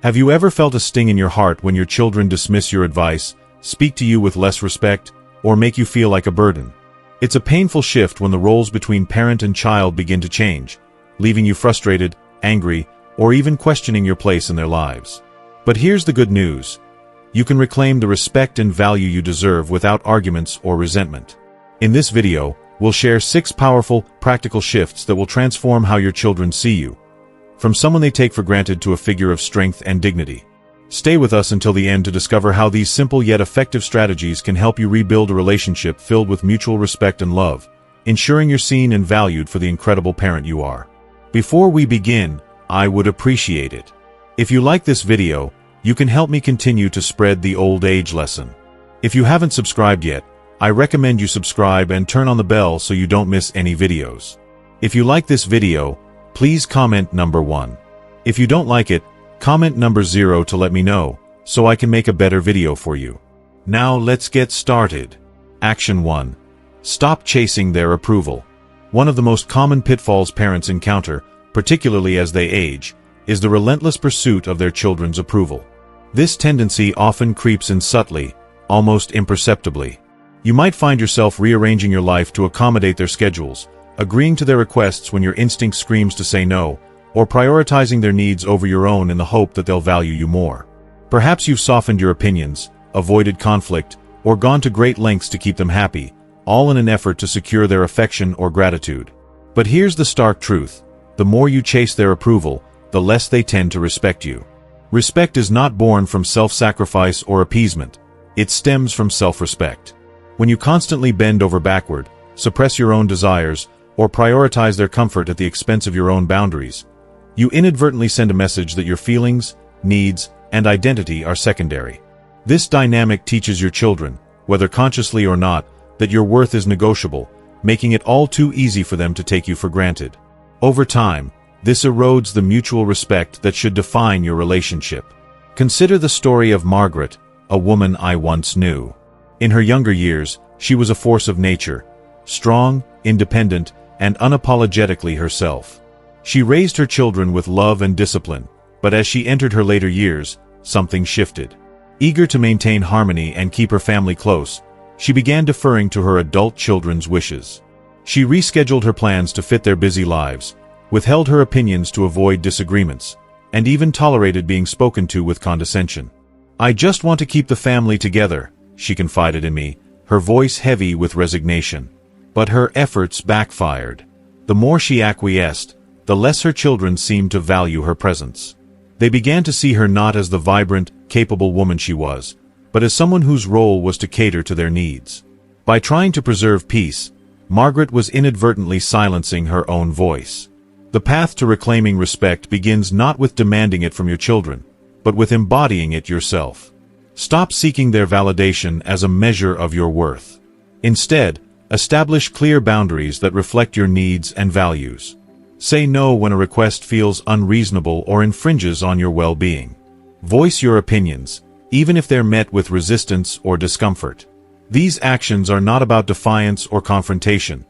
Have you ever felt a sting in your heart when your children dismiss your advice, speak to you with less respect, or make you feel like a burden? It's a painful shift when the roles between parent and child begin to change, leaving you frustrated, angry, or even questioning your place in their lives. But here's the good news. You can reclaim the respect and value you deserve without arguments or resentment. In this video, we'll share 6 powerful, practical shifts that will transform how your children see you, from someone they take for granted to a figure of strength and dignity. Stay with us until the end to discover how these simple yet effective strategies can help you rebuild a relationship filled with mutual respect and love, ensuring you're seen and valued for the incredible parent you are. Before we begin, I would appreciate it if you like this video. You can help me continue to spread the old age lesson. If you haven't subscribed yet, I recommend you subscribe and turn on the bell so you don't miss any videos. If you like this video, please comment number 1. If you don't like it, comment number 0 to let me know, so I can make a better video for you. Now let's get started. Action 1. Stop chasing their approval. One of the most common pitfalls parents encounter, particularly as they age, is the relentless pursuit of their children's approval. This tendency often creeps in subtly, almost imperceptibly. You might find yourself rearranging your life to accommodate their schedules, agreeing to their requests when your instinct screams to say no, or prioritizing their needs over your own in the hope that they'll value you more. Perhaps you've softened your opinions, avoided conflict, or gone to great lengths to keep them happy, all in an effort to secure their affection or gratitude. But here's the stark truth. The more you chase their approval, the less they tend to respect you. Respect is not born from self-sacrifice or appeasement. It stems from self-respect. When you constantly bend over backward, suppress your own desires, or prioritize their comfort at the expense of your own boundaries, you inadvertently send a message that your feelings, needs, and identity are secondary. This dynamic teaches your children, whether consciously or not, that your worth is negotiable, making it all too easy for them to take you for granted. Over time, this erodes the mutual respect that should define your relationship. Consider the story of Margaret, a woman I once knew. In her younger years, she was a force of nature, strong, independent, and unapologetically herself. She raised her children with love and discipline, but as she entered her later years, something shifted. Eager to maintain harmony and keep her family close, she began deferring to her adult children's wishes. She rescheduled her plans to fit their busy lives, withheld her opinions to avoid disagreements, and even tolerated being spoken to with condescension. "I just want to keep the family together," she confided in me, her voice heavy with resignation. But her efforts backfired. The more she acquiesced, the less her children seemed to value her presence. They began to see her not as the vibrant, capable woman she was, but as someone whose role was to cater to their needs. By trying to preserve peace, Margaret was inadvertently silencing her own voice. The path to reclaiming respect begins not with demanding it from your children, but with embodying it yourself. Stop seeking their validation as a measure of your worth. Instead, establish clear boundaries that reflect your needs and values. Say no when a request feels unreasonable or infringes on your well-being. Voice your opinions, even if they're met with resistance or discomfort. These actions are not about defiance or confrontation.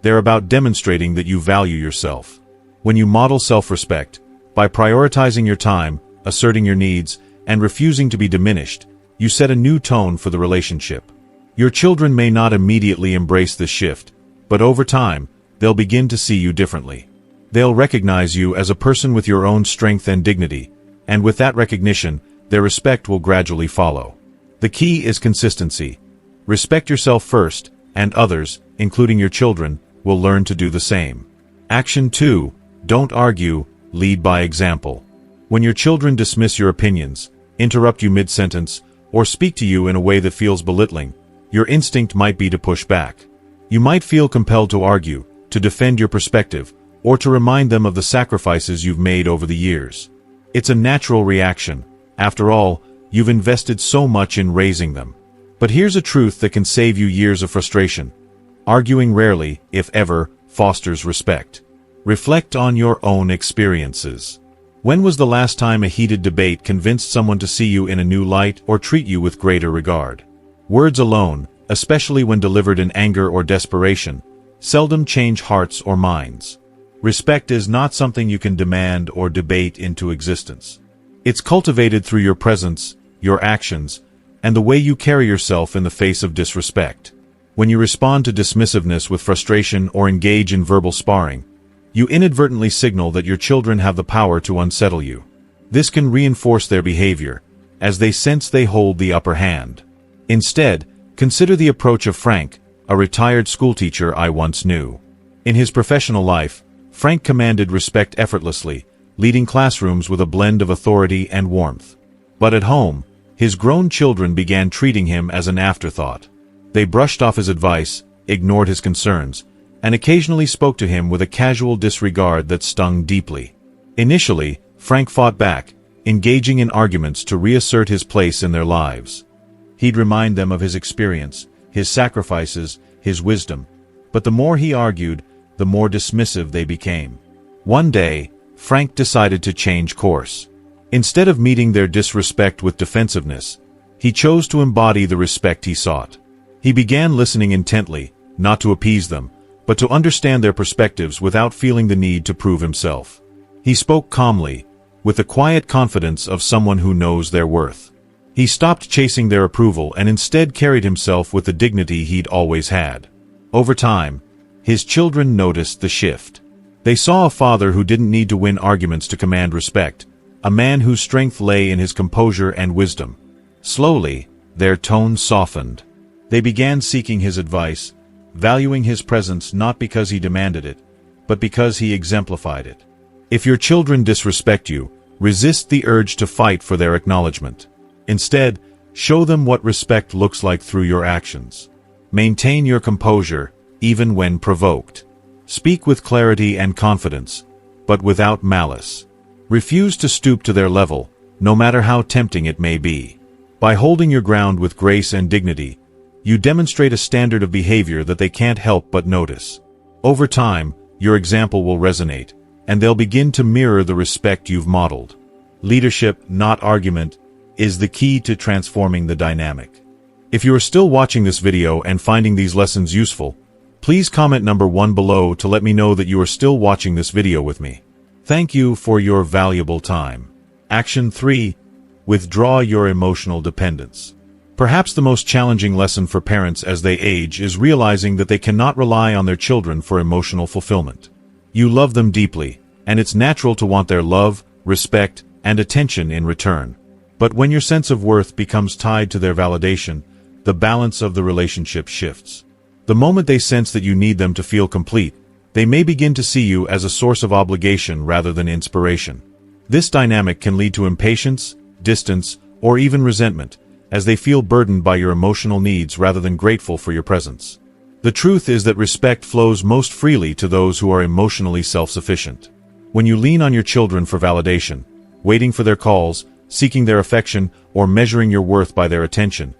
They're about demonstrating that you value yourself. When you model self-respect, by prioritizing your time, asserting your needs, and refusing to be diminished, you set a new tone for the relationship. Your children may not immediately embrace this shift, but over time, they'll begin to see you differently. They'll recognize you as a person with your own strength and dignity, and with that recognition, their respect will gradually follow. The key is consistency. Respect yourself first, and others, including your children, will learn to do the same. Action 2. Don't argue, lead by example. When your children dismiss your opinions, interrupt you mid-sentence, or speak to you in a way that feels belittling, your instinct might be to push back. You might feel compelled to argue, to defend your perspective, or to remind them of the sacrifices you've made over the years. It's a natural reaction. After all, you've invested so much in raising them. But here's a truth that can save you years of frustration. Arguing rarely, if ever, fosters respect. Reflect on your own experiences. When was the last time a heated debate convinced someone to see you in a new light or treat you with greater regard? Words alone, especially when delivered in anger or desperation, seldom change hearts or minds. Respect is not something you can demand or debate into existence. It's cultivated through your presence, your actions, and the way you carry yourself in the face of disrespect. When you respond to dismissiveness with frustration or engage in verbal sparring, you inadvertently signal that your children have the power to unsettle you. This can reinforce their behavior, as they sense they hold the upper hand. Instead, consider the approach of Frank, a retired schoolteacher I once knew. In his professional life, Frank commanded respect effortlessly, leading classrooms with a blend of authority and warmth. But at home, his grown children began treating him as an afterthought. They brushed off his advice, ignored his concerns, and occasionally spoke to him with a casual disregard that stung deeply. Initially, Frank fought back, engaging in arguments to reassert his place in their lives. He'd remind them of his experience, his sacrifices, his wisdom. But the more he argued, the more dismissive they became. One day, Frank decided to change course. Instead of meeting their disrespect with defensiveness, he chose to embody the respect he sought. He began listening intently, not to appease them, but to understand their perspectives without feeling the need to prove himself. He spoke calmly, with the quiet confidence of someone who knows their worth. He stopped chasing their approval and instead carried himself with the dignity he'd always had. Over time, his children noticed the shift. They saw a father who didn't need to win arguments to command respect, a man whose strength lay in his composure and wisdom. Slowly, their tone softened. They began seeking his advice, valuing his presence not because he demanded it, but because he exemplified it. If your children disrespect you, resist the urge to fight for their acknowledgement. Instead, show them what respect looks like through your actions. Maintain your composure, even when provoked. Speak with clarity and confidence, but without malice. Refuse to stoop to their level, no matter how tempting it may be. By holding your ground with grace and dignity, you demonstrate a standard of behavior that they can't help but notice. Over time, your example will resonate, and they'll begin to mirror the respect you've modeled. Leadership, not argument, is the key to transforming the dynamic. If you are still watching this video and finding these lessons useful, please comment number 1 below to let me know that you are still watching this video with me. Thank you for your valuable time. Action 3. Withdraw your emotional dependence. Perhaps the most challenging lesson for parents as they age is realizing that they cannot rely on their children for emotional fulfillment. You love them deeply, and it's natural to want their love, respect, and attention in return. But when your sense of worth becomes tied to their validation, the balance of the relationship shifts. The moment they sense that you need them to feel complete, they may begin to see you as a source of obligation rather than inspiration. This dynamic can lead to impatience, distance, or even resentment, as they feel burdened by your emotional needs rather than grateful for your presence. The truth is that respect flows most freely to those who are emotionally self-sufficient. When you lean on your children for validation, waiting for their calls, seeking their affection, or measuring your worth by their attention,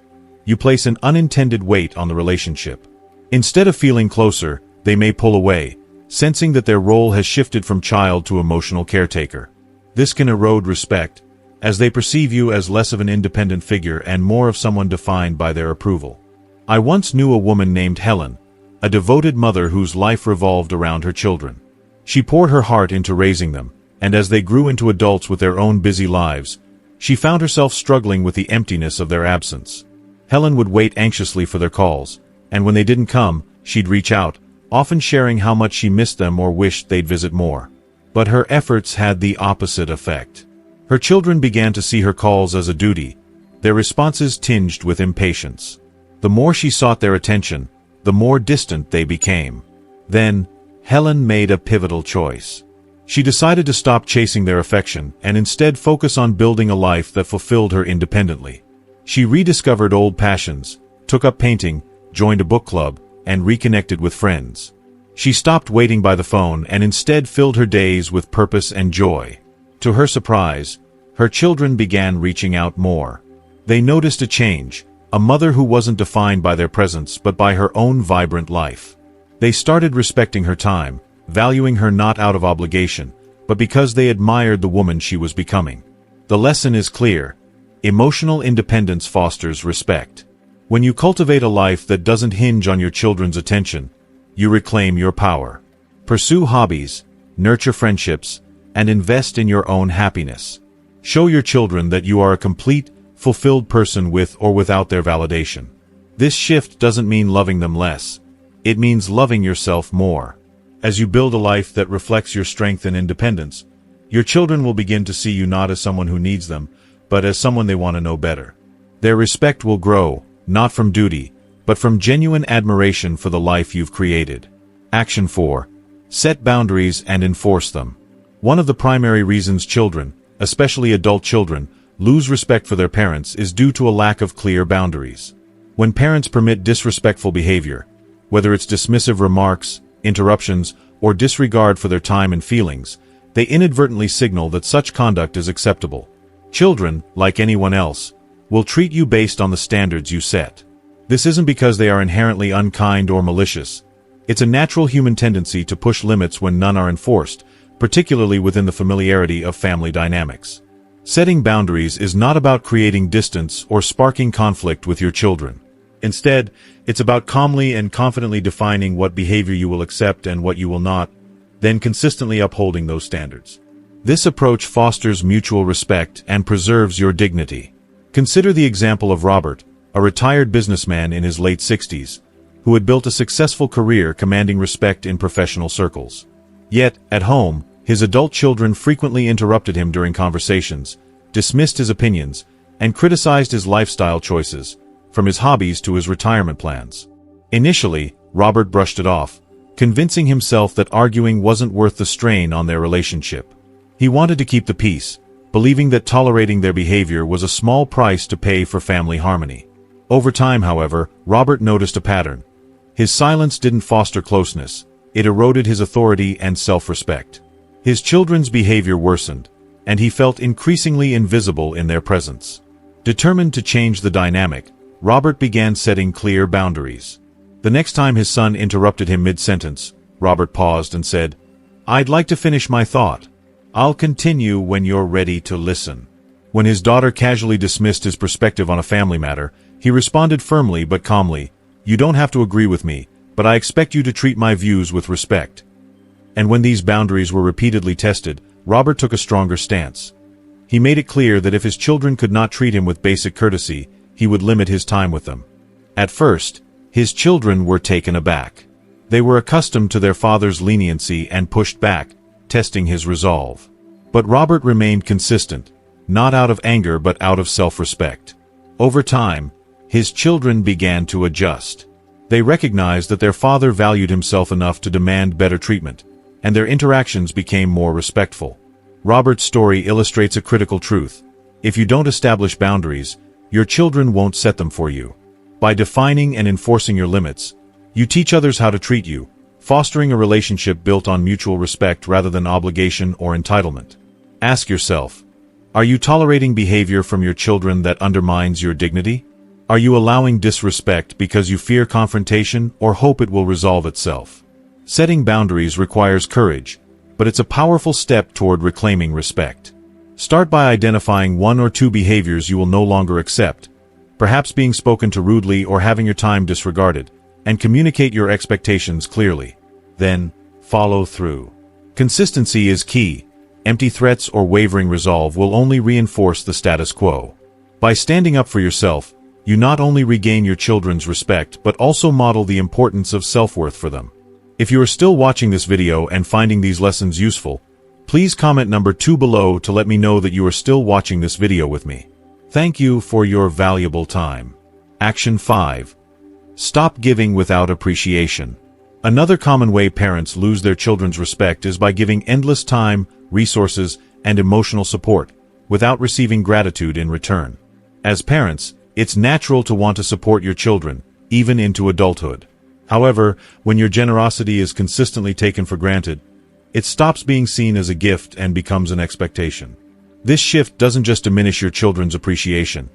you place an unintended weight on the relationship. Instead of feeling closer, they may pull away, sensing that their role has shifted from child to emotional caretaker. This can erode respect, as they perceive you as less of an independent figure and more of someone defined by their approval. I once knew a woman named Helen, a devoted mother whose life revolved around her children. She poured her heart into raising them, and as they grew into adults with their own busy lives, she found herself struggling with the emptiness of their absence. Helen would wait anxiously for their calls, and when they didn't come, she'd reach out, often sharing how much she missed them or wished they'd visit more. But her efforts had the opposite effect. Her children began to see her calls as a duty, their responses tinged with impatience. The more she sought their attention, the more distant they became. Then, Helen made a pivotal choice. She decided to stop chasing their affection and instead focus on building a life that fulfilled her independently. She rediscovered old passions, took up painting, joined a book club, and reconnected with friends. She stopped waiting by the phone and instead filled her days with purpose and joy. To her surprise, her children began reaching out more. They noticed a change, a mother who wasn't defined by their presence but by her own vibrant life. They started respecting her time, valuing her not out of obligation, but because they admired the woman she was becoming. The lesson is clear. Emotional independence fosters respect. When you cultivate a life that doesn't hinge on your children's attention, you reclaim your power. Pursue hobbies, nurture friendships, and invest in your own happiness. Show your children that you are a complete, fulfilled person with or without their validation. This shift doesn't mean loving them less. It means loving yourself more. As you build a life that reflects your strength and independence, your children will begin to see you not as someone who needs them, but as someone they want to know better. Their respect will grow, not from duty, but from genuine admiration for the life you've created. Action 4. Set boundaries and enforce them. One of the primary reasons children, especially adult children, lose respect for their parents is due to a lack of clear boundaries. When parents permit disrespectful behavior, whether it's dismissive remarks, interruptions, or disregard for their time and feelings, they inadvertently signal that such conduct is acceptable. Children, like anyone else, will treat you based on the standards you set. This isn't because they are inherently unkind or malicious. It's a natural human tendency to push limits when none are enforced, particularly within the familiarity of family dynamics. Setting boundaries is not about creating distance or sparking conflict with your children. Instead, it's about calmly and confidently defining what behavior you will accept and what you will not, then consistently upholding those standards. This approach fosters mutual respect and preserves your dignity. Consider the example of Robert, a retired businessman in his late 60s, who had built a successful career commanding respect in professional circles. Yet, at home, his adult children frequently interrupted him during conversations, dismissed his opinions, and criticized his lifestyle choices, from his hobbies to his retirement plans. Initially, Robert brushed it off, convincing himself that arguing wasn't worth the strain on their relationship. He wanted to keep the peace, believing that tolerating their behavior was a small price to pay for family harmony. Over time, however, Robert noticed a pattern. His silence didn't foster closeness, it eroded his authority and self-respect. His children's behavior worsened, and he felt increasingly invisible in their presence. Determined to change the dynamic, Robert began setting clear boundaries. The next time his son interrupted him mid-sentence, Robert paused and said, "I'd like to finish my thought. I'll continue when you're ready to listen." When his daughter casually dismissed his perspective on a family matter, he responded firmly but calmly, "You don't have to agree with me, but I expect you to treat my views with respect." And when these boundaries were repeatedly tested, Robert took a stronger stance. He made it clear that if his children could not treat him with basic courtesy, he would limit his time with them. At first, his children were taken aback. They were accustomed to their father's leniency and pushed back, testing his resolve. But Robert remained consistent, not out of anger but out of self-respect. Over time, his children began to adjust. They recognized that their father valued himself enough to demand better treatment, and their interactions became more respectful. Robert's story illustrates a critical truth. If you don't establish boundaries, your children won't set them for you. By defining and enforcing your limits, you teach others how to treat you, fostering a relationship built on mutual respect rather than obligation or entitlement. Ask yourself, are you tolerating behavior from your children that undermines your dignity? Are you allowing disrespect because you fear confrontation or hope it will resolve itself? Setting boundaries requires courage, but it's a powerful step toward reclaiming respect. Start by identifying one or two behaviors you will no longer accept, perhaps being spoken to rudely or having your time disregarded, and communicate your expectations clearly. Then, follow through. Consistency is key. Empty threats or wavering resolve will only reinforce the status quo. By standing up for yourself, you not only regain your children's respect but also model the importance of self-worth for them. If you are still watching this video and finding these lessons useful, please comment number 2 below to let me know that you are still watching this video with me. Thank you for your valuable time. Action 5. Stop giving without appreciation. Another common way parents lose their children's respect is by giving endless time, resources, and emotional support, without receiving gratitude in return. As parents, it's natural to want to support your children, even into adulthood. However, when your generosity is consistently taken for granted, it stops being seen as a gift and becomes an expectation. This shift doesn't just diminish your children's appreciation.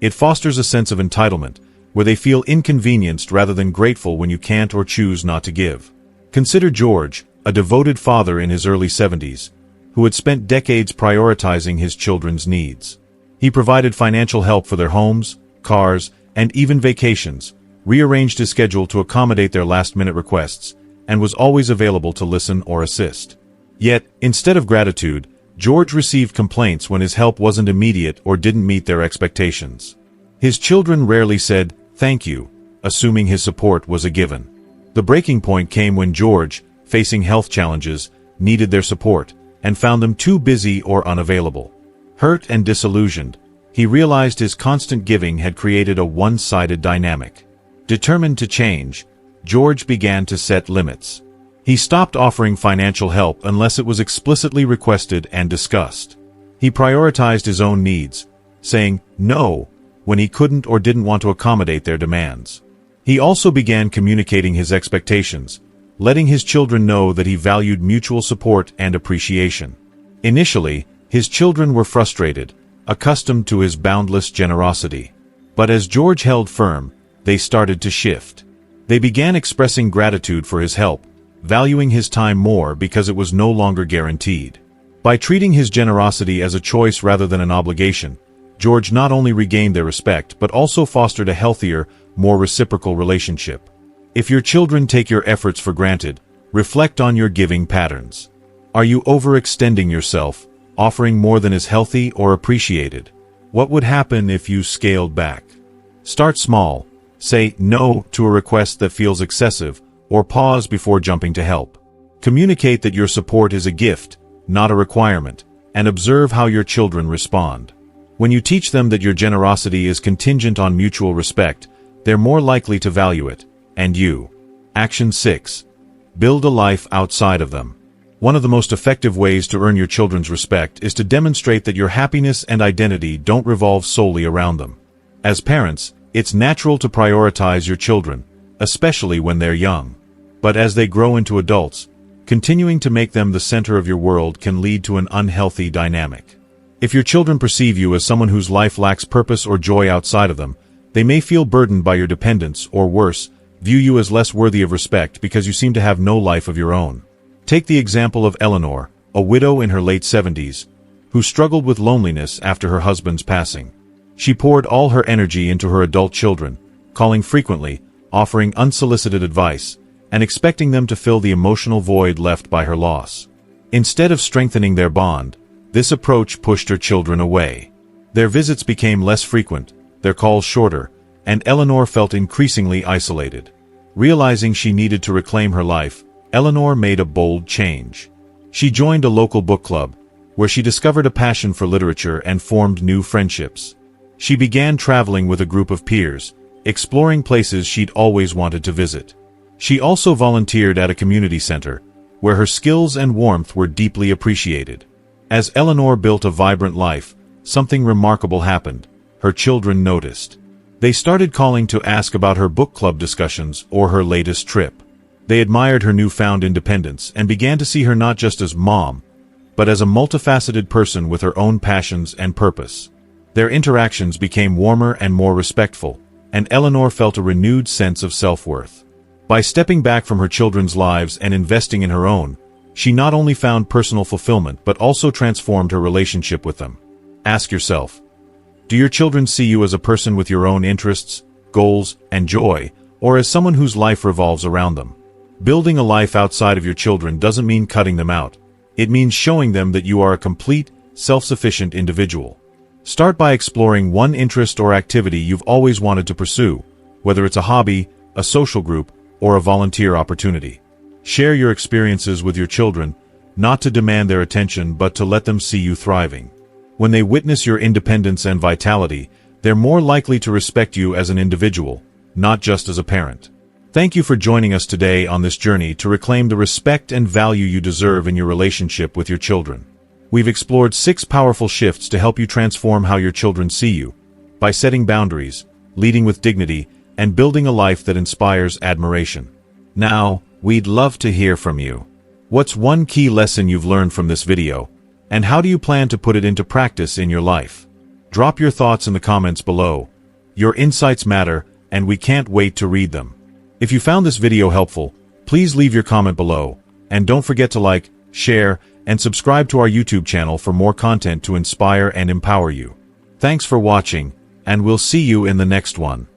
It fosters a sense of entitlement, where they feel inconvenienced rather than grateful when you can't or choose not to give. Consider George, a devoted father in his early 70s, who had spent decades prioritizing his children's needs. He provided financial help for their homes, cars, and even vacations, rearranged his schedule to accommodate their last-minute requests, and was always available to listen or assist. Yet, instead of gratitude, George received complaints when his help wasn't immediate or didn't meet their expectations. His children rarely said, "Thank you," assuming his support was a given. The breaking point came when George, facing health challenges, needed their support, and found them too busy or unavailable. Hurt and disillusioned, he realized his constant giving had created a one-sided dynamic. Determined to change, George began to set limits. He stopped offering financial help unless it was explicitly requested and discussed. He prioritized his own needs, saying no when he couldn't or didn't want to accommodate their demands. He also began communicating his expectations, letting his children know that he valued mutual support and appreciation. Initially, his children were frustrated, accustomed to his boundless generosity. But as George held firm, they started to shift. They began expressing gratitude for his help, valuing his time more because it was no longer guaranteed. By treating his generosity as a choice rather than an obligation, George not only regained their respect but also fostered a healthier, more reciprocal relationship. If your children take your efforts for granted, reflect on your giving patterns. Are you overextending yourself, offering more than is healthy or appreciated? What would happen if you scaled back? Start small. Say no to a request that feels excessive, or pause before jumping to help. Communicate that your support is a gift, not a requirement, and observe how your children respond. When you teach them that your generosity is contingent on mutual respect, they're more likely to value it, and you. Action 6. Build a life outside of them. One of the most effective ways to earn your children's respect is to demonstrate that your happiness and identity don't revolve solely around them. As parents, it's natural to prioritize your children, especially when they're young. But as they grow into adults, continuing to make them the center of your world can lead to an unhealthy dynamic. If your children perceive you as someone whose life lacks purpose or joy outside of them, they may feel burdened by your dependence, or worse, view you as less worthy of respect because you seem to have no life of your own. Take the example of Eleanor, a widow in her late 70s, who struggled with loneliness after her husband's passing. She poured all her energy into her adult children, calling frequently, offering unsolicited advice, and expecting them to fill the emotional void left by her loss. Instead of strengthening their bond, this approach pushed her children away. Their visits became less frequent, their calls shorter, and Eleanor felt increasingly isolated. Realizing she needed to reclaim her life, Eleanor made a bold change. She joined a local book club, where she discovered a passion for literature and formed new friendships. She began traveling with a group of peers, exploring places she'd always wanted to visit. She also volunteered at a community center, where her skills and warmth were deeply appreciated. As Eleanor built a vibrant life, something remarkable happened. Her children noticed. They started calling to ask about her book club discussions or her latest trip. They admired her newfound independence and began to see her not just as mom, but as a multifaceted person with her own passions and purpose. Their interactions became warmer and more respectful, and Eleanor felt a renewed sense of self-worth. By stepping back from her children's lives and investing in her own, she not only found personal fulfillment but also transformed her relationship with them. Ask yourself, do your children see you as a person with your own interests, goals, and joy, or as someone whose life revolves around them? Building a life outside of your children doesn't mean cutting them out. It means showing them that you are a complete, self-sufficient individual. Start by exploring one interest or activity you've always wanted to pursue, whether it's a hobby, a social group, or a volunteer opportunity. Share your experiences with your children, not to demand their attention but to let them see you thriving. When they witness your independence and vitality, they're more likely to respect you as an individual, not just as a parent. Thank you for joining us today on this journey to reclaim the respect and value you deserve in your relationship with your children. We've explored 6 powerful shifts to help you transform how your children see you, by setting boundaries, leading with dignity, and building a life that inspires admiration. Now, we'd love to hear from you. What's one key lesson you've learned from this video, and how do you plan to put it into practice in your life? Drop your thoughts in the comments below. Your insights matter, and we can't wait to read them. If you found this video helpful, please leave your comment below, and don't forget to like, share, and subscribe to our YouTube channel for more content to inspire and empower you. Thanks for watching, and we'll see you in the next one.